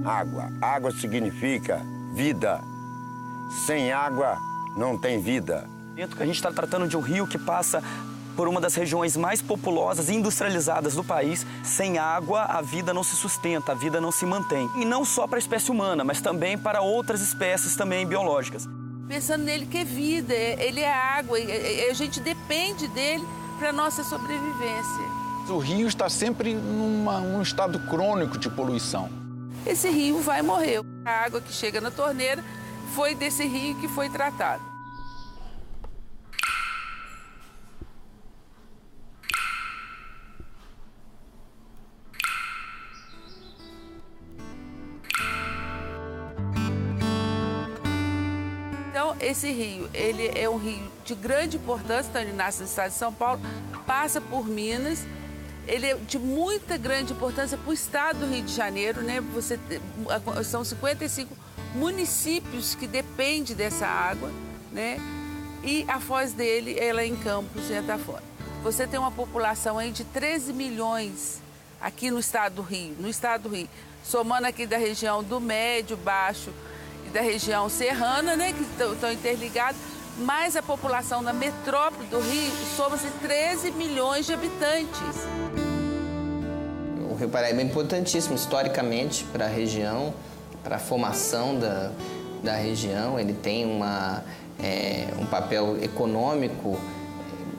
Água. Água significa vida. Sem água não tem vida. A gente está tratando de um rio que passa por uma das regiões mais populosas e industrializadas do país. Sem água, a vida não se sustenta, a vida não se mantém. E não só para a espécie humana, mas também para outras espécies também biológicas. Pensando nele que é vida, ele é água, a gente depende dele para a nossa sobrevivência. O rio está sempre num estado crônico de poluição. Esse rio vai morrer. A água que chega na torneira foi desse rio que foi tratado. Então, esse rio, ele é um rio de grande importância, então ele nasce no estado de São Paulo, passa por Minas, ele é de muita grande importância para o estado do Rio de Janeiro, né? São 55 municípios que dependem dessa água, né? E a foz dele, ela é em Campos, em Atafora. Você tem uma população aí de 13 milhões aqui no estado do Rio, somando aqui da região do Médio, Baixo, da região serrana, né, que estão interligados, mais a população da metrópole do Rio, soma-se 13 milhões de habitantes. O Rio Paraíba é importantíssimo historicamente para a região, para a formação da região. Ele tem um papel econômico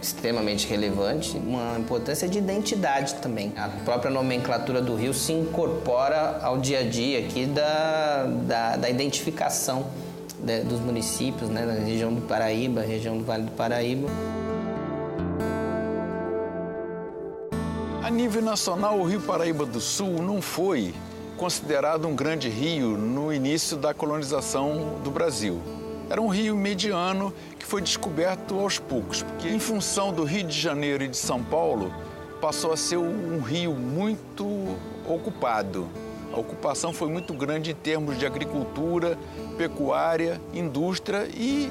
extremamente relevante, uma importância de identidade também. A própria nomenclatura do rio se incorpora ao dia a dia aqui da identificação dos municípios, né, da região do Paraíba, região do Vale do Paraíba. A nível nacional, o Rio Paraíba do Sul não foi considerado um grande rio no início da colonização do Brasil. Era um rio mediano que foi descoberto aos poucos, porque em função do Rio de Janeiro e de São Paulo, passou a ser um rio muito ocupado. A ocupação foi muito grande em termos de agricultura, pecuária, indústria e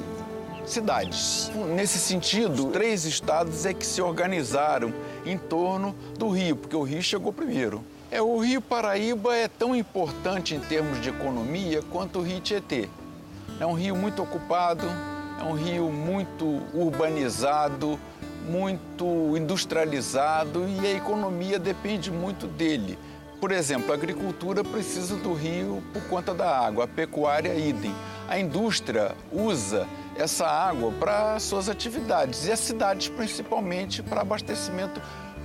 cidades. Nesse sentido, 3 estados é que se organizaram em torno do rio, porque o rio chegou primeiro. O Rio Paraíba é tão importante em termos de economia quanto o Rio Tietê. É um rio muito ocupado, é um rio muito urbanizado, muito industrializado e a economia depende muito dele. Por exemplo, a agricultura precisa do rio por conta da água, a pecuária idem. A indústria usa essa água para suas atividades e as cidades principalmente para abastecimento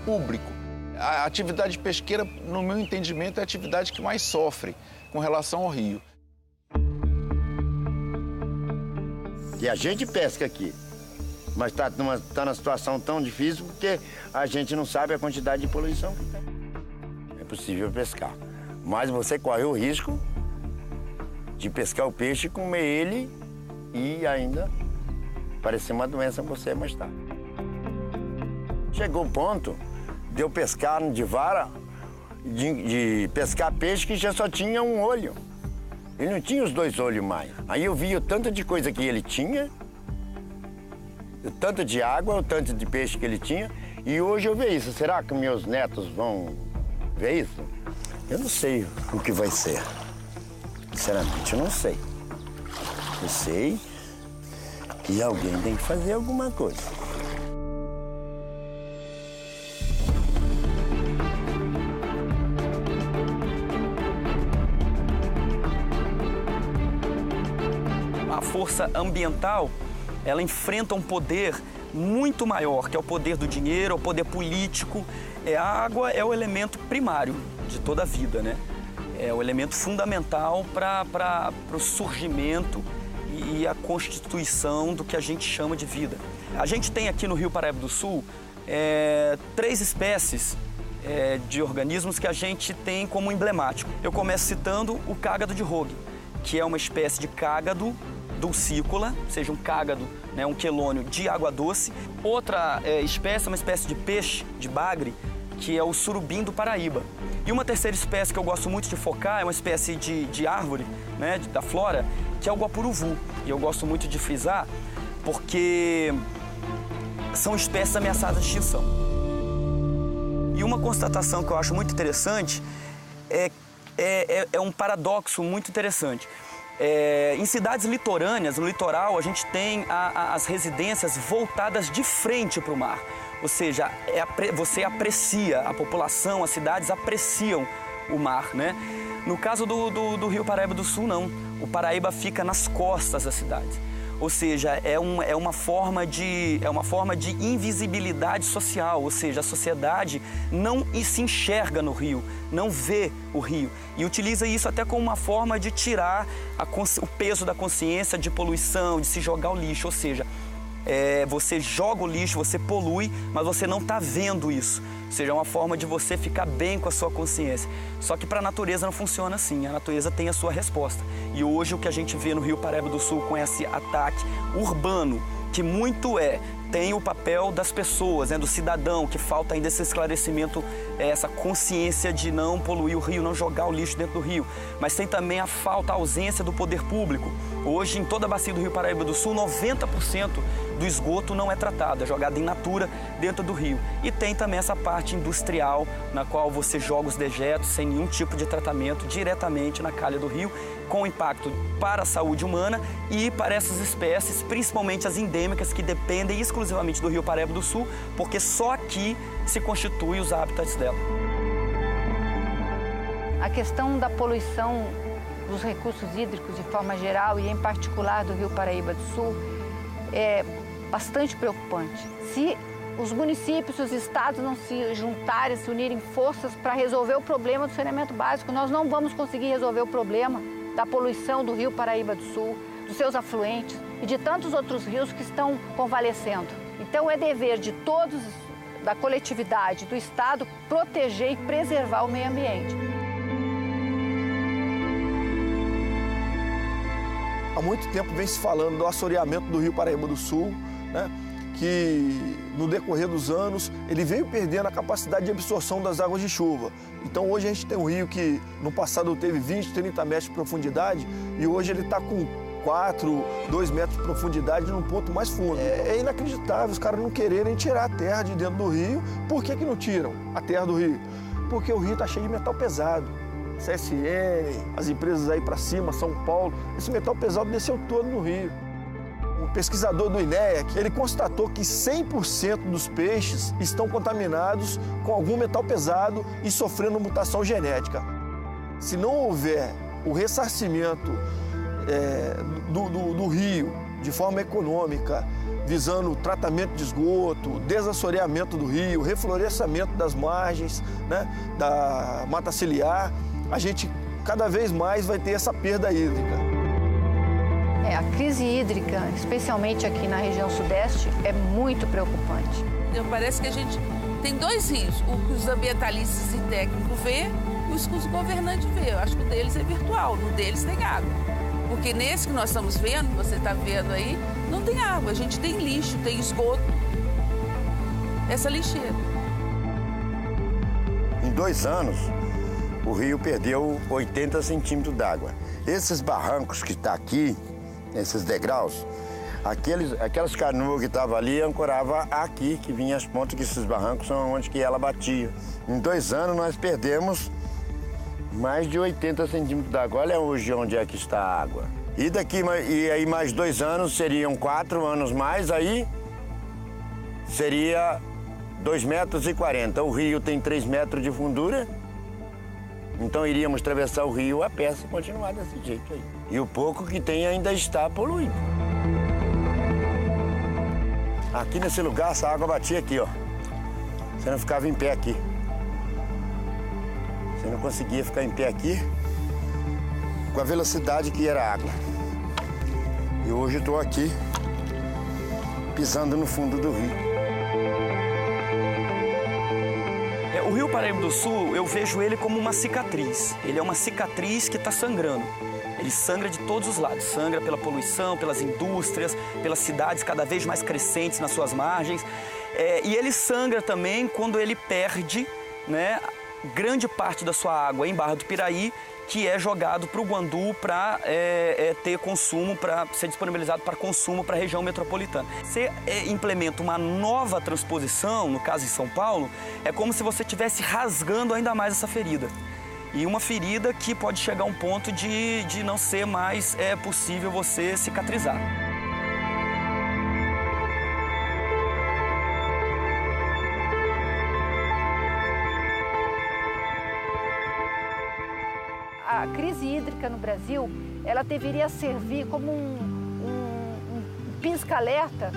público. A atividade pesqueira, no meu entendimento, é a atividade que mais sofre com relação ao rio. E a gente pesca aqui, mas está numa situação tão difícil porque a gente não sabe a quantidade de poluição que tem. É possível pescar, mas você corre o risco de pescar o peixe, comer ele e ainda parecer uma doença para você mais tarde. Chegou o ponto de eu pescar de vara, de pescar peixe que já só tinha um olho. Ele não tinha os 2 olhos mais. Aí eu vi o tanto de coisa que ele tinha, o tanto de água, o tanto de peixe que ele tinha, e hoje eu vejo isso. Será que meus netos vão ver isso? Eu não sei o que vai ser. Sinceramente, eu não sei. Eu sei que alguém tem que fazer alguma coisa. A força ambiental, ela enfrenta um poder muito maior, que é o poder do dinheiro, é o poder político. A água é o elemento primário de toda a vida, né? É o elemento fundamental para o surgimento e a constituição do que a gente chama de vida. A gente tem aqui no Rio Paraíba do Sul 3 espécies de organismos que a gente tem como emblemático. Eu começo citando o cágado de Rogue, que é uma espécie de cágado dulcícola, ou seja, um cágado, né, um quelônio de água doce. Outra espécie é uma espécie de peixe, de bagre, que é o surubim do Paraíba. E uma terceira espécie que eu gosto muito de focar é uma espécie de árvore, né, da flora, que é o guapuruvu. E eu gosto muito de frisar porque são espécies ameaçadas de extinção. E uma constatação que eu acho muito interessante é é um paradoxo muito interessante. Em cidades litorâneas, no litoral, a gente tem as residências voltadas de frente para o mar. Ou seja, você aprecia, a população, as cidades apreciam o mar, né? No caso do Rio Paraíba do Sul, não. O Paraíba fica nas costas das cidades. Ou seja, é uma forma de invisibilidade social, ou seja, a sociedade não se enxerga no rio, não vê o rio. E utiliza isso até como uma forma de tirar o peso da consciência de poluição, de se jogar o lixo. Ou seja, você joga o lixo, você polui, mas você não está vendo isso. Ou seja, é uma forma de você ficar bem com a sua consciência. Só que para a natureza não funciona assim, a natureza tem a sua resposta. E hoje o que a gente vê no Rio Paraíba do Sul com esse ataque urbano, que muito tem o papel das pessoas, do cidadão, que falta ainda esse esclarecimento, essa consciência de não poluir o rio, não jogar o lixo dentro do rio. Mas tem também a ausência do poder público. Hoje, em toda a bacia do Rio Paraíba do Sul, 90% do esgoto não é tratado, é jogado in natura dentro do rio. E tem também essa parte industrial, na qual você joga os dejetos sem nenhum tipo de tratamento diretamente na calha do rio, com impacto para a saúde humana e para essas espécies, principalmente as endêmicas, que dependem exclusivamente do Rio Paraíba do Sul, porque só aqui se constituem os hábitats dela. A questão da poluição dos recursos hídricos de forma geral e em particular do Rio Paraíba do Sul é bastante preocupante. Se os municípios, os estados não se juntarem, se unirem forças para resolver o problema do saneamento básico, nós não vamos conseguir resolver o problema da poluição do Rio Paraíba do Sul, dos seus afluentes e de tantos outros rios que estão convalescendo. Então é dever de todos, da coletividade, do Estado, proteger e preservar o meio ambiente. Há muito tempo vem se falando do assoreamento do Rio Paraíba do Sul, né? Que no decorrer dos anos ele veio perdendo a capacidade de absorção das águas de chuva. Então hoje a gente tem um rio que no passado teve 20, 30 metros de profundidade e hoje ele está com 2 metros de profundidade num ponto mais fundo. É inacreditável os caras não quererem tirar a terra de dentro do rio. Por que não tiram a terra do rio? Porque o rio está cheio de metal pesado. CSN, as empresas aí para cima, São Paulo, esse metal pesado desceu todo no rio. Um pesquisador do INEA, ele constatou que 100% dos peixes estão contaminados com algum metal pesado e sofrendo mutação genética. Se não houver o ressarcimento do rio de forma econômica, visando o tratamento de esgoto, desassoreamento do rio, reflorescimento das margens, né, da mata ciliar, a gente cada vez mais vai ter essa perda hídrica. A crise hídrica, especialmente aqui na região sudeste, é muito preocupante. Parece que a gente tem 2 rios, o que os ambientalistas e técnicos vê e os que os governantes vê. Eu acho que o deles é virtual, no deles tem água. Porque nesse que nós estamos vendo, você está vendo aí, não tem água. A gente tem lixo, tem esgoto. Essa lixeira. Em 2 anos, o rio perdeu 80 centímetros d'água. Esses barrancos que estão aqui, esses degraus, aquelas canoas que estavam ali ancoravam aqui, que vinha as pontas, que esses barrancos são onde que ela batia. Em 2 anos nós perdemos mais de 80 centímetros d'água. Olha hoje onde é que está a água. E aí mais 2 anos, seriam 4 anos mais, aí seria 2,40 metros. O rio tem 3 metros de fundura, então iríamos atravessar o rio a pé e continuar desse jeito aí. E o pouco que tem ainda está poluído. Aqui nesse lugar, essa água batia aqui, ó. Você não ficava em pé aqui. Você não conseguia ficar em pé aqui com a velocidade que era a água. E hoje eu estou aqui, pisando no fundo do rio. O Rio Paraíba do Sul, eu vejo ele como uma cicatriz. Ele é uma cicatriz que está sangrando. Ele sangra de todos os lados. Sangra pela poluição, pelas indústrias, pelas cidades cada vez mais crescentes nas suas margens. E ele sangra também quando ele perde, né, grande parte da sua água em Barra do Piraí, que é jogado para o Guandu para ter consumo, para ser disponibilizado para consumo para a região metropolitana. Você implementa uma nova transposição, no caso em São Paulo, é como se você estivesse rasgando ainda mais essa ferida. e uma ferida que pode chegar a um ponto de não ser mais possível você cicatrizar. A crise hídrica no Brasil, ela deveria servir como um pisca-alerta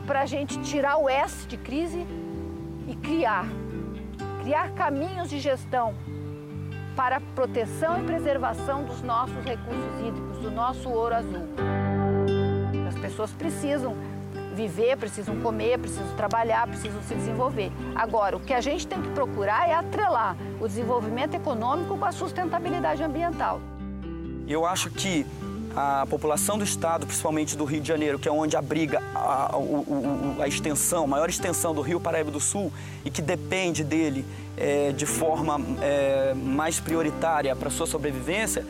para a gente tirar o S de crise e criar caminhos de gestão para a proteção e preservação dos nossos recursos hídricos, do nosso ouro azul. As pessoas precisam viver, precisam comer, precisam trabalhar, precisam se desenvolver. Agora, o que a gente tem que procurar é atrelar o desenvolvimento econômico com a sustentabilidade ambiental. Eu acho que a população do estado, principalmente do Rio de Janeiro, que é onde abriga a extensão, a maior extensão do Rio Paraíba do Sul e que depende dele de forma mais prioritária para a sua sobrevivência,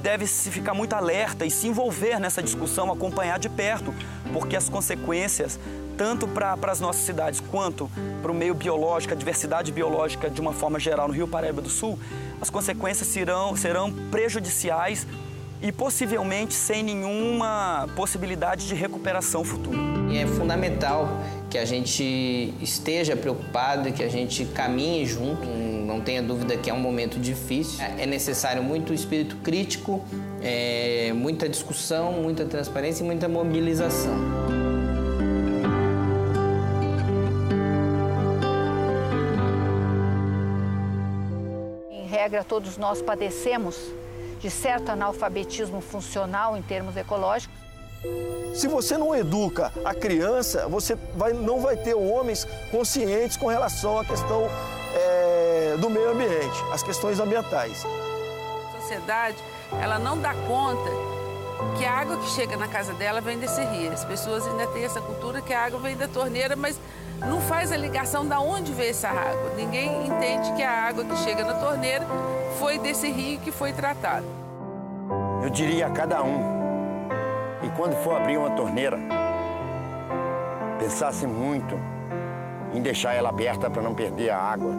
deve se ficar muito alerta e se envolver nessa discussão, acompanhar de perto, porque as consequências, tanto para as nossas cidades quanto para o meio biológico, a diversidade biológica de uma forma geral no Rio Paraíba do Sul, as consequências serão prejudiciais e possivelmente sem nenhuma possibilidade de recuperação futura. E é fundamental que a gente esteja preocupado e que a gente caminhe junto. Não tenha dúvida que é um momento difícil. É necessário muito espírito crítico, muita discussão, muita transparência e muita mobilização. Em regra, todos nós padecemos de certo analfabetismo funcional em termos ecológicos. Se você não educa a criança, você não vai ter homens conscientes com relação à questão do meio ambiente, as questões ambientais. A sociedade, ela não dá conta que a água que chega na casa dela vem desse rio. As pessoas ainda têm essa cultura que a água vem da torneira, mas não faz a ligação de onde veio essa água. Ninguém entende que a água que chega na torneira foi desse rio que foi tratado. Eu diria a cada um, e quando for abrir uma torneira, pensasse muito em deixar ela aberta para não perder a água.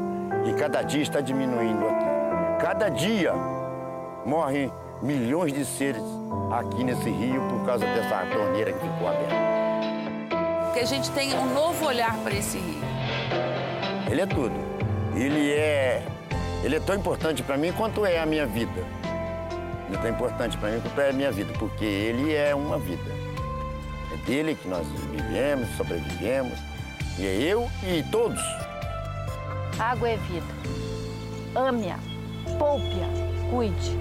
E cada dia está diminuindo aqui. Cada dia morrem milhões de seres aqui nesse rio por causa dessa torneira que ficou aberta. Que a gente tenha um novo olhar para esse rio. Ele é tudo. Ele é tão importante para mim quanto é a minha vida. Ele é tão importante para mim quanto é a minha vida, porque ele é uma vida. É dele que nós vivemos, sobrevivemos, e é eu e todos. Água é vida. Ame-a, poupe-a, cuide.